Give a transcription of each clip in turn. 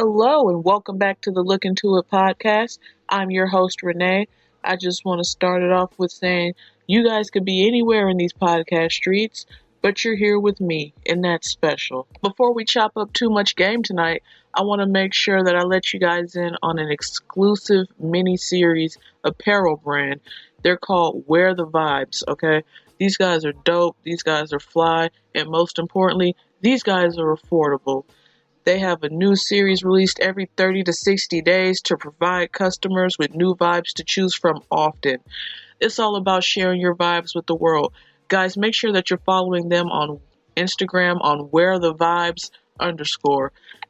Hello, and welcome back to the Look Into It podcast. I'm your host, Renee. I just want to start it off with saying you guys could be anywhere in these podcast streets, but you're here with me, and that's special. Before we chop up too much game tonight, I want to make sure that I let you guys in on an exclusive mini-series apparel brand. They're called Wear the Vibes, okay? These guys are dope, these guys are fly, and most importantly, these guys are affordable. They have a new series released every 30 to 60 days to provide customers with new vibes to choose from often. It's all about sharing your vibes with the world. Guys, make sure that you're following them on Instagram on wherethevibes_.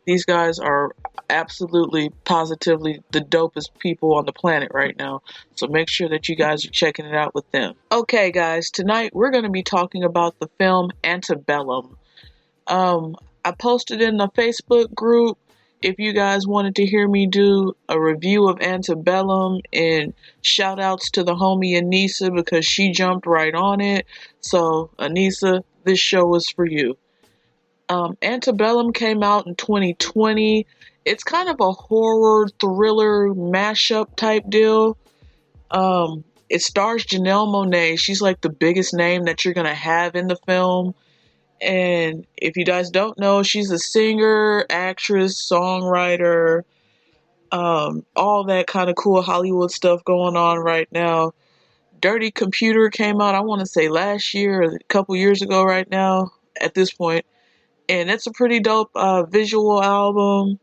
These guys are absolutely, positively the dopest people on the planet right now. So make sure that you guys are checking it out with them. Okay, guys, tonight we're going to be talking about the film Antebellum. I posted in the Facebook group if you guys wanted to hear me do a review of Antebellum, and shout outs to the homie Anissa because she jumped right on it. So Anissa, this show is for you. Antebellum came out in 2020. It's kind of a horror thriller mashup type deal. It stars Janelle Monáe. She's like the biggest name that you're gonna have in the film. And if you guys don't know, she's a singer, actress, songwriter, all that kind of cool Hollywood stuff going on right now. Dirty Computer came out, I want to say last year or a couple years ago right now at this point. And it's a pretty dope visual album.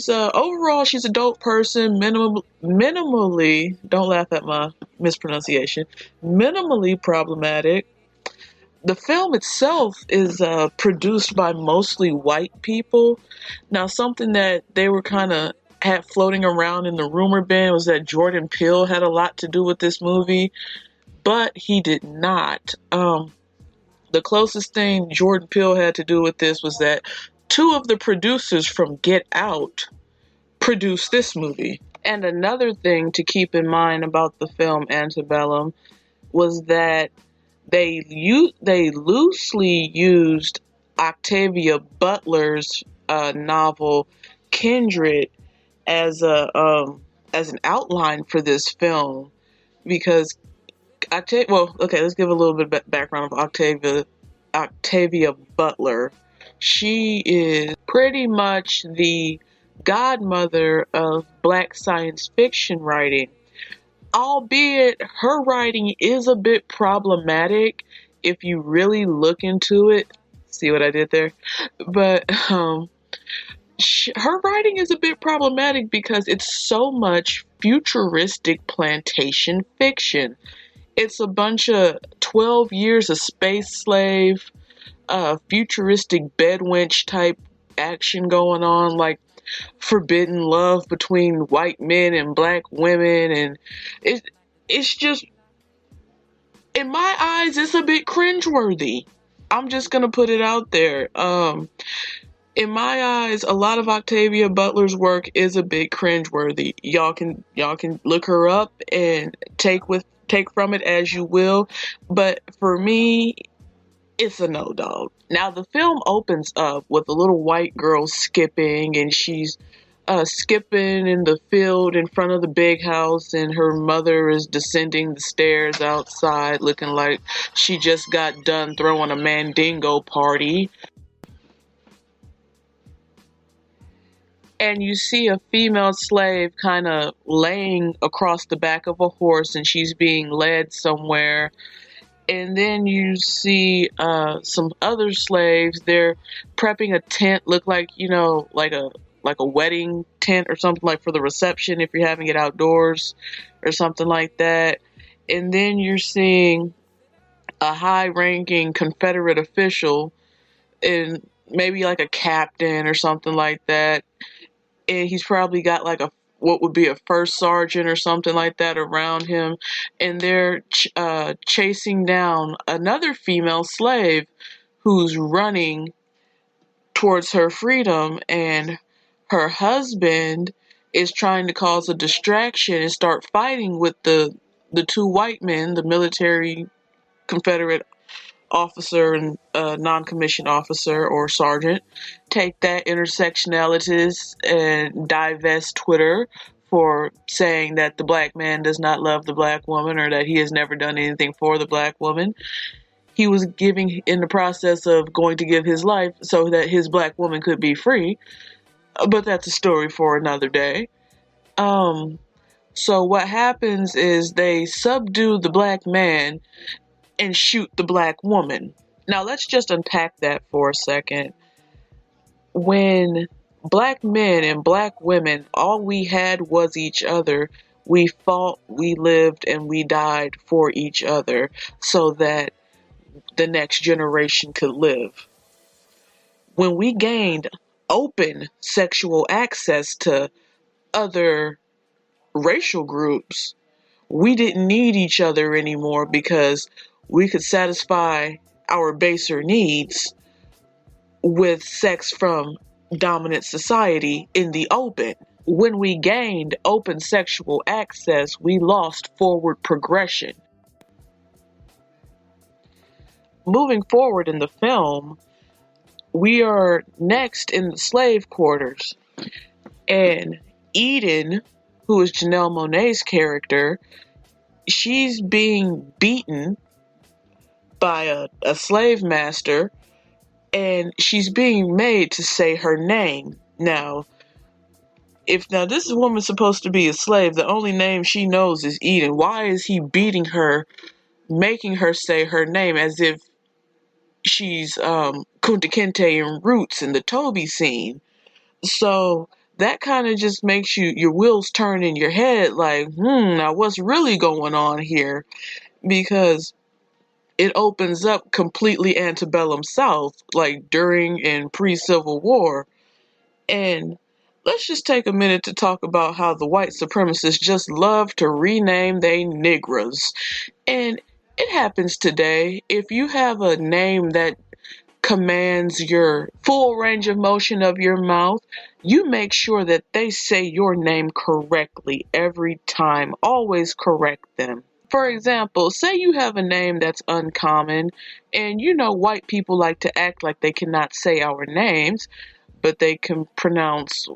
Overall, she's a dope person, minimally, don't laugh at my mispronunciation, minimally problematic. The film itself is produced by mostly white people. Now, something that they were kind of had floating around in the rumor bin was that Jordan Peele had a lot to do with this movie, but he did not. The closest thing Jordan Peele had to do with this was that two of the producers from Get Out produced this movie. And another thing to keep in mind about the film Antebellum was that they loosely used Octavia Butler's novel Kindred as an outline for this film, because let's give a little bit of background of Octavia Butler. She is pretty much the godmother of Black science fiction writing. Albeit her writing is a bit problematic if you really look into it. See what I did there? But her writing is a bit problematic because it's so much futuristic plantation fiction. It's a bunch of 12 Years a Space Slave, futuristic bedwench type action going on, like forbidden love between white men and black women, and it's just, in my eyes, it's a bit cringeworthy. I'm just gonna put it out there. In my eyes, a lot of Octavia Butler's work is a bit cringeworthy. Y'all can look her up and take from it as you will, but for me, it's a no, dog. Now, the film opens up with a little white girl skipping, and she's skipping in the field in front of the big house, and her mother is descending the stairs outside looking like she just got done throwing a mandingo party. And you see a female slave kind of laying across the back of a horse, and she's being led somewhere. And then you see some other slaves. They're prepping a tent, look like, like a wedding tent or something, like for the reception if you're having it outdoors or something like that. And then you're seeing a high-ranking Confederate official, and maybe like a captain or something like that. And he's probably got like what would be a first sergeant or something like that around him, and they're chasing down another female slave who's running towards her freedom, and her husband is trying to cause a distraction and start fighting with the two white men, the military Confederate officer and non-commissioned officer or sergeant take that intersectionalities and divest Twitter for saying that the black man does not love the black woman or that he has never done anything for the black woman. He was giving in the process of going to give his life so that his black woman could be free, but that's a story for another day. So what happens is they subdue the black man and shoot the black woman. Now let's just unpack that for a second. When black men and black women, all we had was each other, we fought, we lived, and we died for each other so that the next generation could live. When we gained open sexual access to other racial groups, we didn't need each other anymore because we could satisfy our baser needs with sex from dominant society in the open. When we gained open sexual access, we lost forward progression. Moving forward in the film, we are next in the slave quarters, and Eden, who is Janelle Monáe's character, she's being beaten by a slave master, and she's being made to say her name. Now this woman's supposed to be a slave, the only name she knows is Eden. Why is he beating her, making her say her name as if she's Kunta Kinte in Roots in the Toby scene? So that kind of just makes your wheels turn in your head like, now what's really going on here? Because it opens up completely antebellum South, like during and pre-Civil War. And let's just take a minute to talk about how the white supremacists just love to rename they niggas. And it happens today. If you have a name that commands your full range of motion of your mouth, you make sure that they say your name correctly every time. Always correct them. For example, say you have a name that's uncommon, and white people like to act like they cannot say our names, but they can pronounce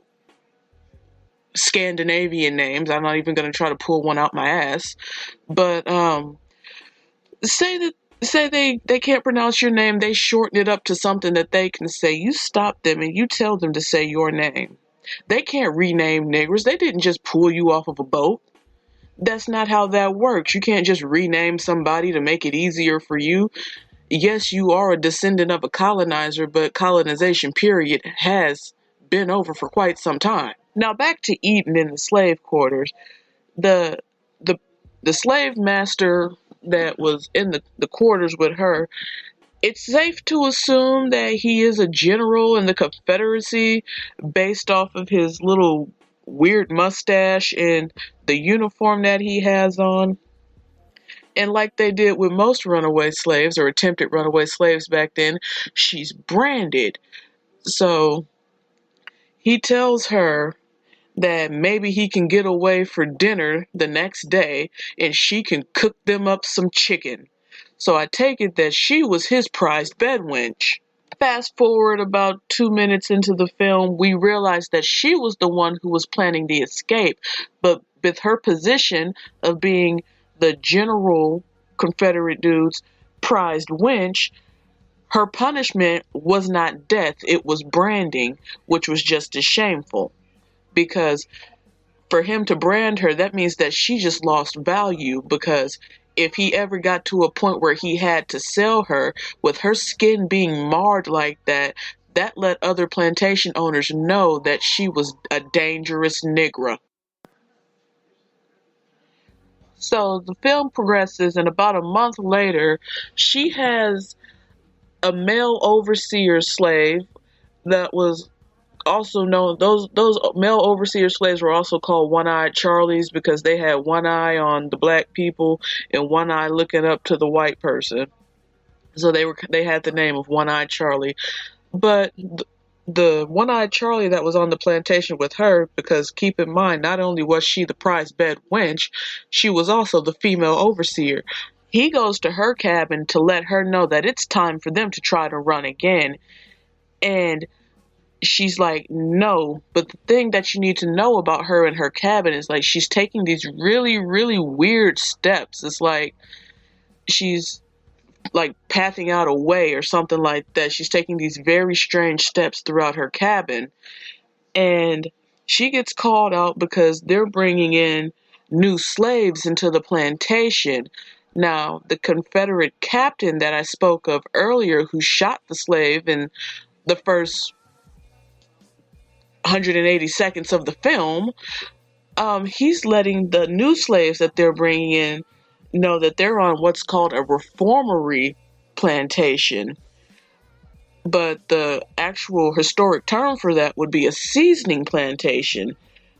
Scandinavian names. I'm not even going to try to pull one out my ass. But say they can't pronounce your name, they shorten it up to something that they can say. You stop them and you tell them to say your name. They can't rename niggers. They didn't just pull you off of a boat. That's not how that works. You can't just rename somebody to make it easier for you. Yes, you are a descendant of a colonizer, but colonization period has been over for quite some time. Now back to Eden in the slave quarters. The slave master that was in the quarters with her, it's safe to assume that he is a general in the Confederacy based off of his little weird mustache and the uniform that he has on. And like they did with most runaway slaves or attempted runaway slaves back then, she's branded. So he tells her that maybe he can get away for dinner the next day and she can cook them up some chicken. So I take it that she was his prized bed wench. Fast forward about 2 minutes into the film, we realize that she was the one who was planning the escape, but with her position of being the general Confederate dude's prized wench, her punishment was not death, it was branding, which was just as shameful. Because for him to brand her, that means that she just lost value, because if he ever got to a point where he had to sell her, with her skin being marred like that, that let other plantation owners know that she was a dangerous nigger. So the film progresses, and about a month later, she has a male overseer slave that was also known, those male overseer slaves were also called one-eyed Charlies because they had one eye on the black people and one eye looking up to the white person. So they had the name of One-Eyed Charlie. But the One-Eyed Charlie that was on the plantation with her, because keep in mind, not only was she the prize bed wench, she was also the female overseer. He goes to her cabin to let her know that it's time for them to try to run again. And she's like, no. But the thing that you need to know about her and her cabin is like she's taking these really, really weird steps. It's like she's like pathing out a way or something like that. She's taking these very strange steps throughout her cabin. And she gets called out because they're bringing in new slaves into the plantation. Now, the Confederate captain that I spoke of earlier, who shot the slave in the first 180 seconds of the film, he's letting the new slaves that they're bringing in know that they're on what's called a reformatory plantation. But the actual historic term for that would be a seasoning plantation.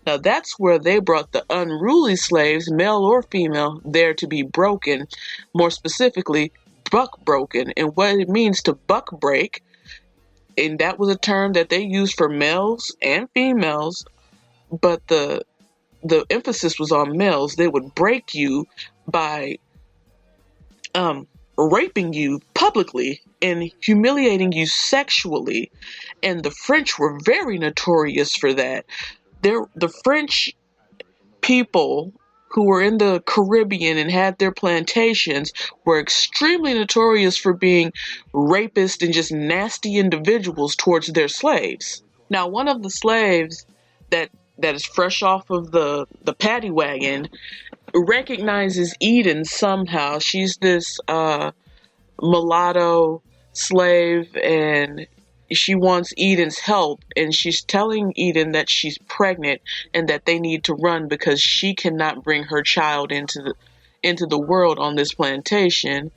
Now that's where they brought the unruly slaves, male or female, there to be broken, more specifically, buck broken. And what it means to buck break, and that was a term that they used for males and females, but the emphasis was on males. They would break you by raping you publicly and humiliating you sexually. And the French were very notorious for that. The French people who were in the Caribbean and had their plantations were extremely notorious for being rapists and just nasty individuals towards their slaves. Now, one of the slaves that is fresh off of the paddy wagon recognizes Eden somehow. She's this mulatto slave, and she wants Eden's help, and she's telling Eden that she's pregnant and that they need to run because she cannot bring her child into the world on this plantation,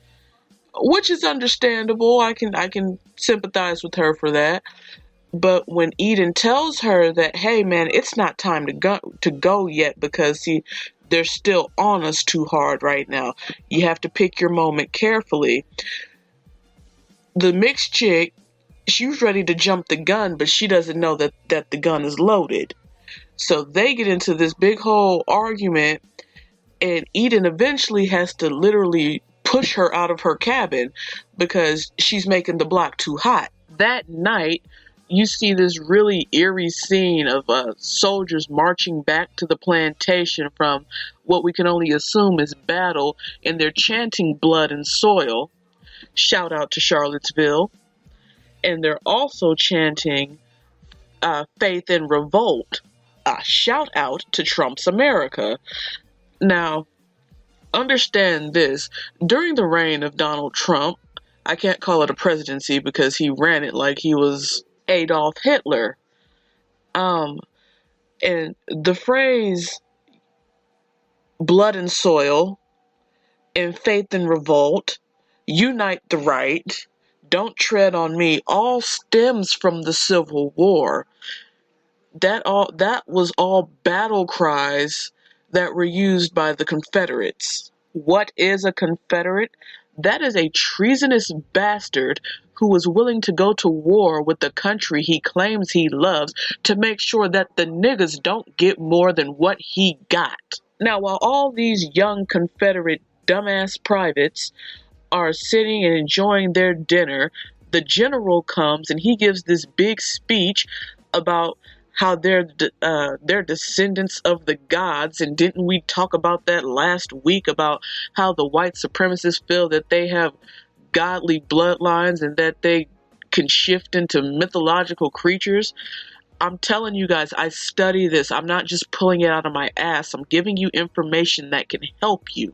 which is understandable. I can sympathize with her for that. But when Eden tells her that, hey man, it's not time to go yet because see, they're still on us too hard right now. You have to pick your moment carefully. The mixed chick, she was ready to jump the gun, but she doesn't know that the gun is loaded. So they get into this big whole argument, and Eden eventually has to literally push her out of her cabin because she's making the block too hot. That night, you see this really eerie scene of soldiers marching back to the plantation from what we can only assume is battle, and they're chanting blood and soil. Shout out to Charlottesville. And they're also chanting faith and revolt. Shout out to Trump's America. Now, understand this. During the reign of Donald Trump, I can't call it a presidency because he ran it like he was Adolf Hitler. And the phrase blood and soil and faith and revolt, unite the right, don't tread on me, all stems from the Civil War. That was all battle cries that were used by the Confederates. What is a Confederate? That is a treasonous bastard who was willing to go to war with the country he claims he loves to make sure that the niggas don't get more than what he got. Now, while all these young Confederate dumbass privates are sitting and enjoying their dinner, the general comes and he gives this big speech about how they're descendants of the gods. And didn't we talk about that last week about how the white supremacists feel that they have godly bloodlines and that they can shift into mythological creatures? I'm telling you guys, I study this. I'm not just pulling it out of my ass. I'm giving you information that can help you.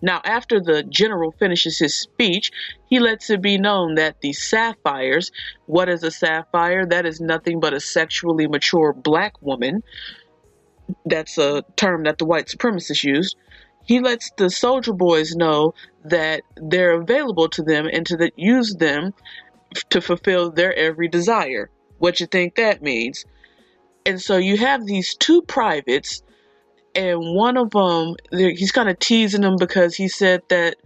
Now, after the general finishes his speech, he lets it be known that the sapphires, what is a sapphire? That is nothing but a sexually mature black woman. That's a term that the white supremacists used. He lets the soldier boys know that they're available to them and to use them to fulfill their every desire. What you think that means? And so you have these two privates, and one of them, he's kind of teasing them because he said that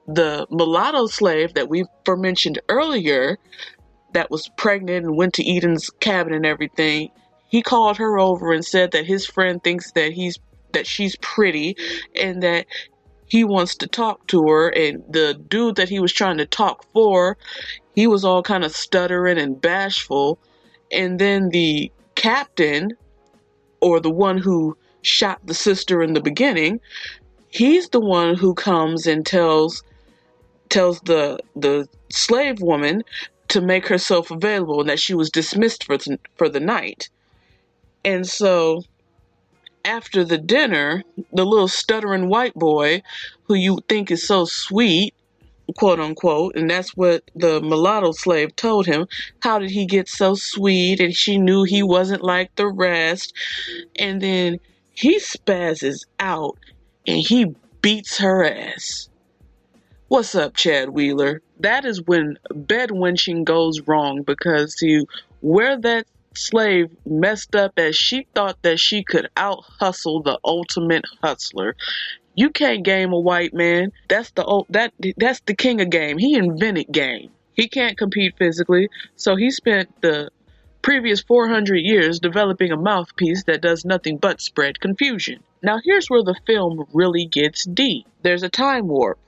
the mulatto slave that we mentioned earlier that was pregnant and went to Eden's cabin and everything, he called her over and said that his friend thinks that she's pretty and that he wants to talk to her, and the dude that he was trying to talk for, he was all kind of stuttering and bashful. And then the captain, or the one who shot the sister in the beginning, he's the one who comes and tells the slave woman to make herself available and that she was dismissed for the night. And so after the dinner, the little stuttering white boy who you think is so sweet, quote unquote, and that's what the mulatto slave told him. How did he get so sweet? And she knew he wasn't like the rest. And then he spazzes out and he beats her ass. What's up, Chad Wheeler? That is when bed wenching goes wrong, because where that slave messed up as she thought that she could out hustle the ultimate hustler. You can't game a white man. That's the king of game. He invented game. He can't compete physically, so he spent the previous 400 years developing a mouthpiece that does nothing but spread confusion. Now here's where the film really gets deep. There's a time warp.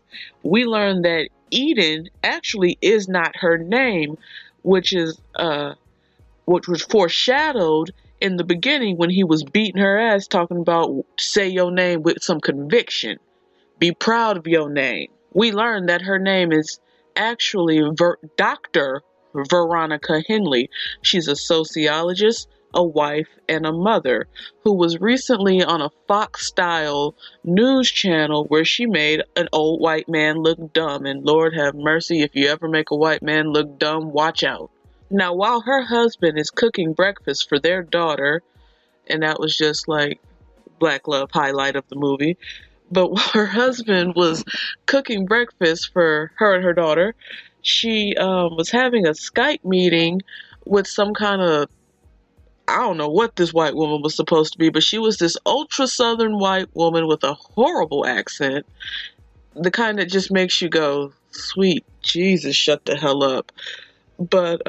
We learn that Eden actually is not her name, which was foreshadowed in the beginning when he was beating her ass, talking about say your name with some conviction. Be proud of your name. We learned that her name is actually Dr. Veronica Henley. She's a sociologist, a wife, and a mother who was recently on a Fox-style news channel where she made an old white man look dumb. And Lord have mercy, if you ever make a white man look dumb, watch out. Now, while her husband is cooking breakfast for their daughter, and that was just like Black Love highlight of the movie, but while her husband was cooking breakfast for her and her daughter, she was having a Skype meeting with some kind of, I don't know what this white woman was supposed to be, but she was this ultra southern white woman with a horrible accent, the kind that just makes you go, sweet Jesus, shut the hell up. But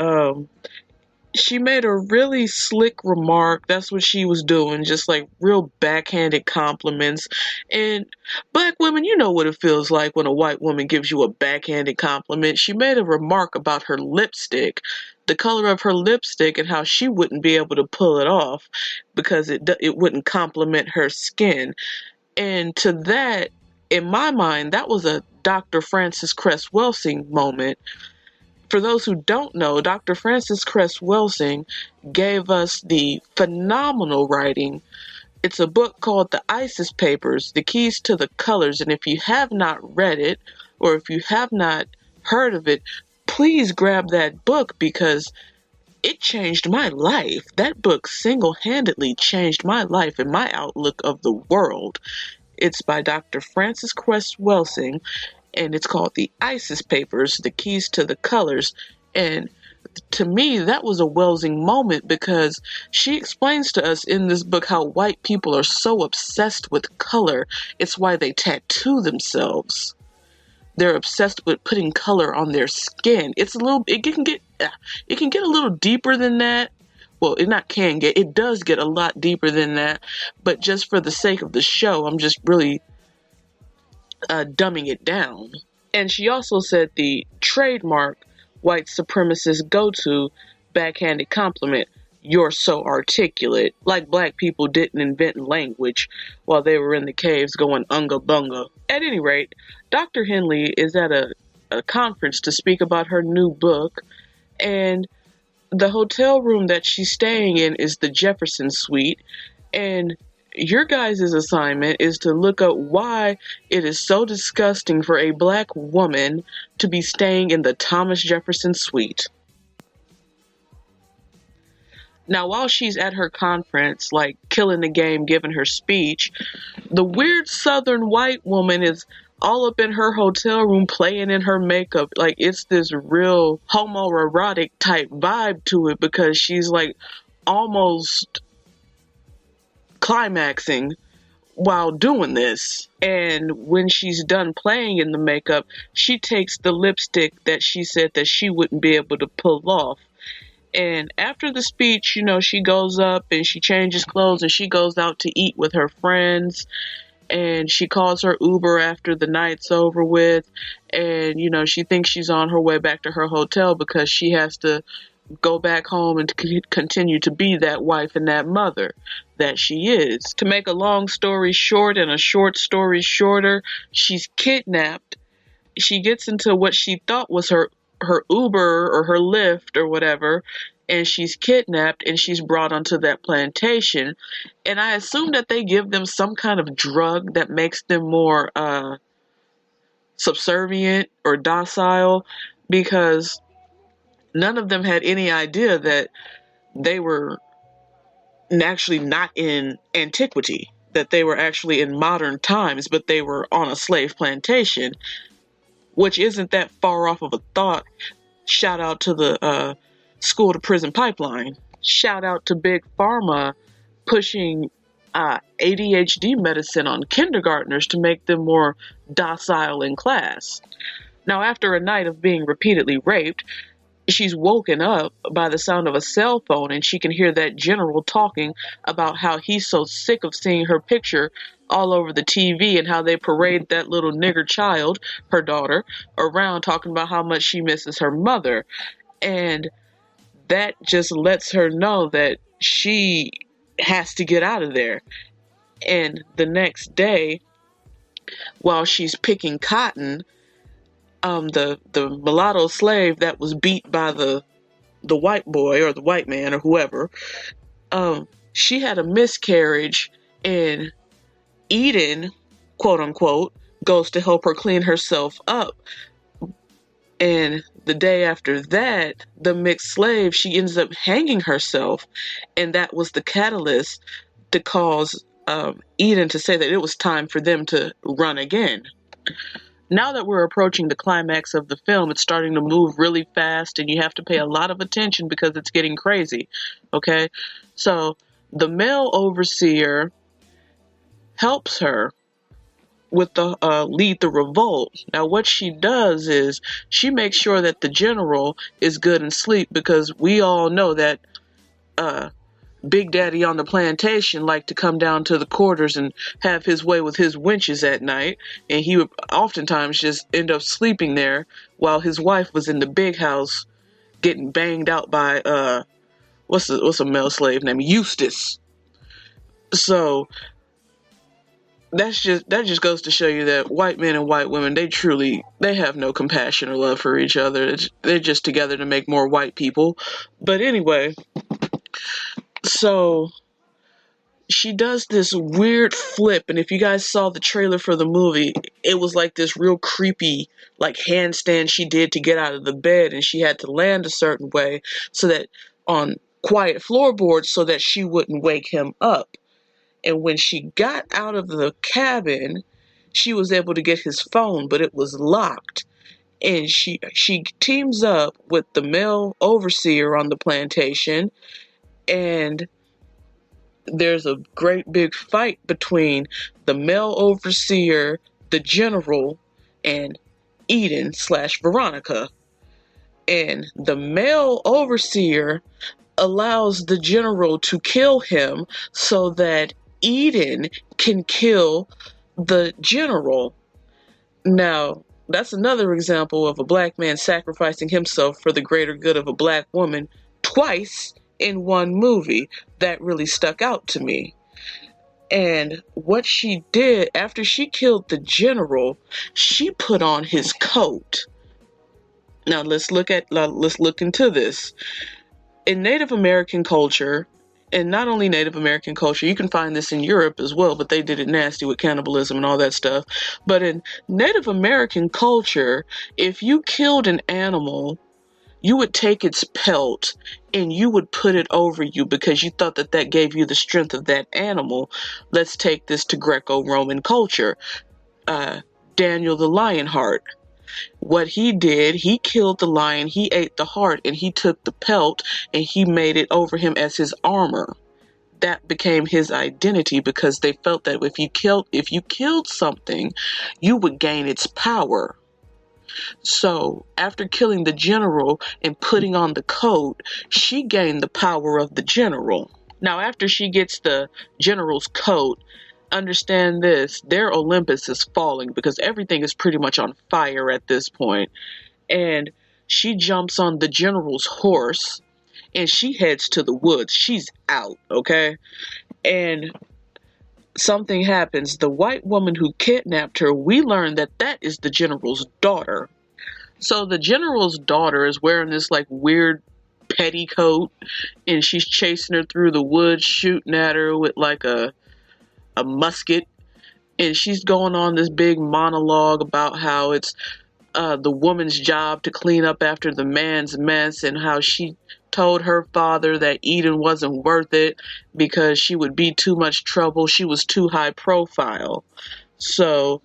she made a really slick remark. That's what she was doing, just like real backhanded compliments. And black women, you know what it feels like when a white woman gives you a backhanded compliment. She made a remark about her lipstick, the color of her lipstick, and how she wouldn't be able to pull it off because it wouldn't complement her skin. And to that, in my mind, that was a Dr. Frances Cress Welsing moment. For those who don't know, Dr. Frances Cress Welsing gave us the phenomenal writing. It's a book called The ISIS Papers, The Keys to the Colors. And if you have not read it, or if you have not heard of it, please grab that book, because it changed my life. That book single-handedly changed my life and my outlook of the world. It's by Dr. Frances Cress Welsing, and it's called The ISIS Papers, The Keys to the Colors. And to me, that was a Welsing moment, because she explains to us in this book how white people are so obsessed with color. It's why they tattoo themselves. They're obsessed with putting color on their skin. It can get a little deeper than that. Well, it does get a lot deeper than that. But just for the sake of the show, I'm just really dumbing it down. And she also said the trademark white supremacist go-to backhanded compliment, "You're so articulate," like black people didn't invent language while they were in the caves going unga bunga. At any rate, Dr. Henley is at a conference to speak about her new book, and the hotel room that she's staying in is the Jefferson Suite, and your guys' assignment is to look up why it is so disgusting for a black woman to be staying in the Thomas Jefferson Suite. Now, while she's at her conference, like killing the game, giving her speech, the weird southern white woman is all up in her hotel room playing in her makeup. Like, it's this real homoerotic type vibe to it, because she's like almost climaxing while doing this. And when she's done playing in the makeup, she takes the lipstick that she said that she wouldn't be able to pull off. And after the speech, she goes up and she changes clothes and she goes out to eat with her friends. and she calls her Uber after the night's over with, and she thinks she's on her way back to her hotel because she has to go back home and continue to be that wife and that mother that she is. To make a long story short and a short story shorter, she's kidnapped. She gets into what she thought was her Uber or her Lyft or whatever, and she's kidnapped and she's brought onto that plantation. And I assume that they give them some kind of drug that makes them more subservient or docile, because none of them had any idea that they were actually not in antiquity, that they were actually in modern times, but they were on a slave plantation, which isn't that far off of a thought. Shout out to the school to prison pipeline. Shout out to Big Pharma pushing ADHD medicine on kindergartners to make them more docile in class. Now, after a night of being repeatedly raped, she's woken up by the sound of a cell phone, and she can hear that general talking about how he's so sick of seeing her picture all over the TV and how they parade that little nigger child, her daughter, around talking about how much she misses her mother. And that just lets her know that she has to get out of there. And the next day, while she's picking cotton, the mulatto slave that was beat by the white boy or the white man or whoever, she had a miscarriage, and Eden, quote unquote, goes to help her clean herself up. And the day after that, the mixed slave, she ends up hanging herself, and that was the catalyst to cause Eden to say that it was time for them to run again. Now that we're approaching the climax of the film, it's starting to move really fast, and you have to pay a lot of attention because it's getting crazy, okay? So the male overseer helps her with the lead the revolt. Now what she does is she makes sure that the general is good and sleep, because we all know that Big Daddy on the plantation liked to come down to the quarters and have his way with his wenches at night, and he would oftentimes just end up sleeping there while his wife was in the big house getting banged out by what's a male slave name? Eustace. So that just goes to show you that white men and white women, they have no compassion or love for each other. They're just together to make more white people. But anyway, so she does this weird flip, and if you guys saw the trailer for the movie, it was like this real creepy like handstand she did to get out of the bed, and she had to land a certain way so that on quiet floorboards so that she wouldn't wake him up. And when she got out of the cabin, she was able to get his phone, but it was locked. And she teams up with the male overseer on the plantation, and there's a great big fight between the male overseer, the general, and Eden / Veronica. And the male overseer allows the general to kill him so that Eden can kill the general. Now, that's another example of a black man sacrificing himself for the greater good of a black woman twice in one movie. That really stuck out to me. And what she did after she killed the general, she put on his coat. Now let's look into this. In Native American culture, and not only Native American culture, you can find this in Europe as well, but they did it nasty with cannibalism and all that stuff. But in Native American culture, if you killed an animal, you would take its pelt and you would put it over you because you thought that gave you the strength of that animal. Let's take this to Greco-Roman culture. Daniel the Lionheart. What he did, he killed the lion, he ate the heart, and he took the pelt and he made it over him as his armor. That became his identity because they felt that if you killed something, you would gain its power. So after killing the general and putting on the coat, she gained the power of the general. Now after she gets the general's coat, understand this, their Olympus is falling because everything is pretty much on fire at this point. And she jumps on the general's horse and she heads to the woods. She's out, okay? And something happens. The white woman who kidnapped her, we learn that that is the general's daughter. So the general's daughter is wearing this like weird petticoat and she's chasing her through the woods, shooting at her with like a musket. And she's going on this big monologue about how it's the woman's job to clean up after the man's mess, and how she told her father that Eden wasn't worth it because she would be too much trouble. She was too high profile. So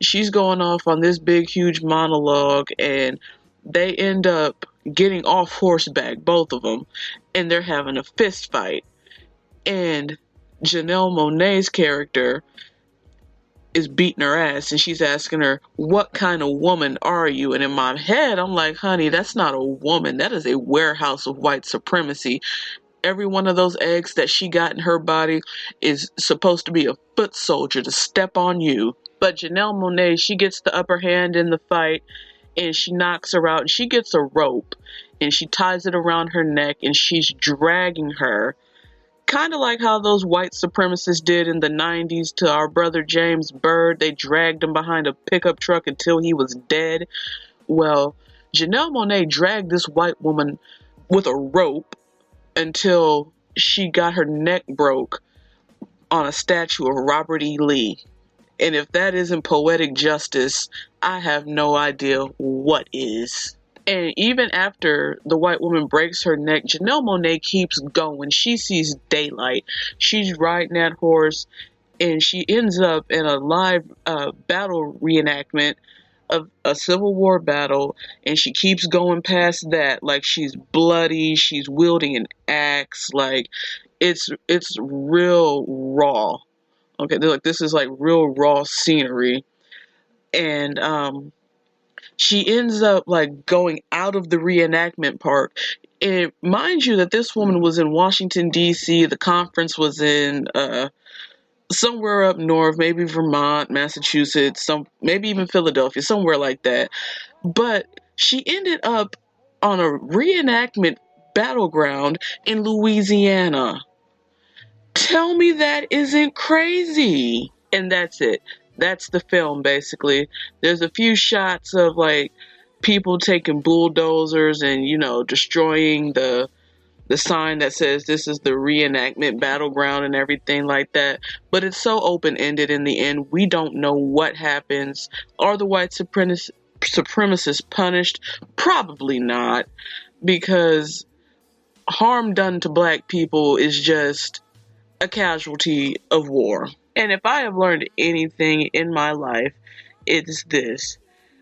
she's going off on this big, huge monologue, and they end up getting off horseback, both of them, and they're having a fist fight. And Janelle Monáe's character is beating her ass, and she's asking her, what kind of woman are you? And in my head, I'm like, honey, that's not a woman. That is a warehouse of white supremacy. Every one of those eggs that she got in her body is supposed to be a foot soldier to step on you. But Janelle Monáe, she gets the upper hand in the fight, and she knocks her out, and she gets a rope, and she ties it around her neck, and she's dragging her. Kind of like how those white supremacists did in the 90s to our brother James Byrd. They dragged him behind a pickup truck until he was dead. Well, Janelle Monáe dragged this white woman with a rope until she got her neck broke on a statue of Robert E. Lee. And if that isn't poetic justice, I have no idea what is. And even after the white woman breaks her neck, Janelle Monáe keeps going. She sees daylight. She's riding that horse, and she ends up in a live battle reenactment of a Civil War battle, and she keeps going past that. Like, she's bloody, she's wielding an axe, like, it's real raw. Okay, they're like, this is like real raw scenery. And she ends up like going out of the reenactment part. And mind you that this woman was in Washington, D.C. The conference was in somewhere up north, maybe Vermont, Massachusetts, maybe even Philadelphia, somewhere like that. But she ended up on a reenactment battleground in Louisiana. Tell me that isn't crazy. And that's it. That's the film, basically. There's a few shots of, like, people taking bulldozers and, you know, destroying the sign that says this is the reenactment battleground and everything like that. But it's so open-ended in the end. We don't know what happens. Are the white supremacists punished? Probably not. Because harm done to black people is just a casualty of war. And if I have learned anything in my life, it's this.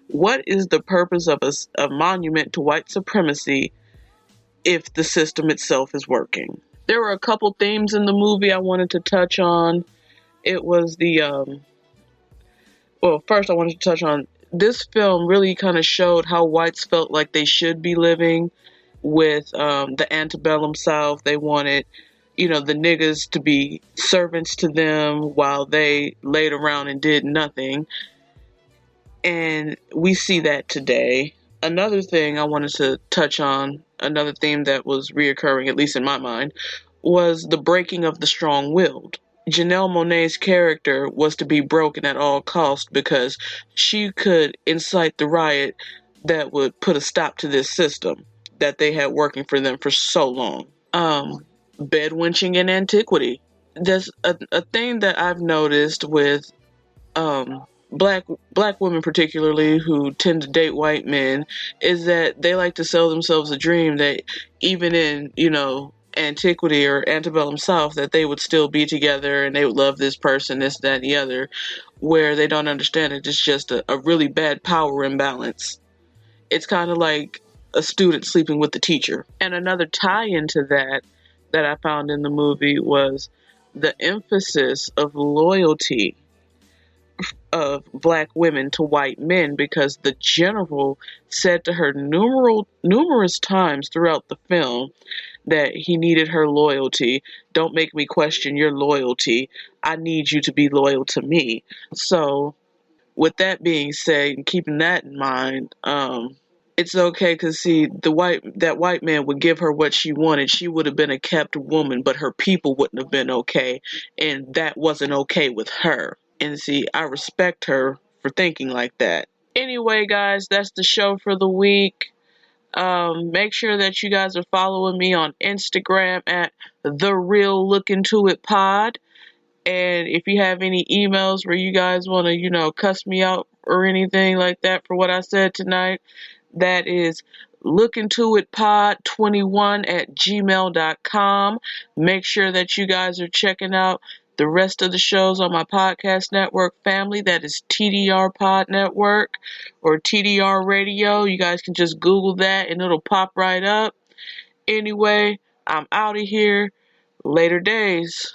What is the purpose of a monument to white supremacy if the system itself is working? There were a couple themes in the movie I wanted to touch on. It was first I wanted to touch on, this film really kind of showed how whites felt like they should be living with the antebellum South. They wanted, you know, the niggas to be servants to them while they laid around and did nothing. And we see that today. Another thing I wanted to touch on, another theme that was reoccurring, at least in my mind, was the breaking of the strong-willed. Janelle Monáe's character was to be broken at all costs because she could incite the riot that would put a stop to this system that they had working for them for so long. Bedwenching in antiquity. There's a thing that I've noticed with black women particularly who tend to date white men is that they like to sell themselves a dream that even in, you know, antiquity or antebellum South, that they would still be together and they would love this person, this, that, and the other, where they don't understand it. It's just a really bad power imbalance. It's kind of like a student sleeping with the teacher. And another tie-in to that I found in the movie was the emphasis of loyalty of black women to white men, because the general said to her numerous times throughout the film that he needed her loyalty. Don't make me question your loyalty. I need you to be loyal to me. So, with that being said, and keeping that in mind, it's okay because see, that white man would give her what she wanted. She would have been a kept woman, but her people wouldn't have been okay, and that wasn't okay with her. And see, I respect her for thinking like that. Anyway, guys, that's the show for the week. Make sure that you guys are following me on Instagram at The Real Look Into It Pod. And if you have any emails where you guys want to, cuss me out or anything like that for what I said tonight, that is lookintoitpod21@gmail.com. Make sure that you guys are checking out the rest of the shows on my podcast network family. That is TDR Pod Network or TDR Radio. You guys can just Google that and it'll pop right up. Anyway, I'm out of here. Later days.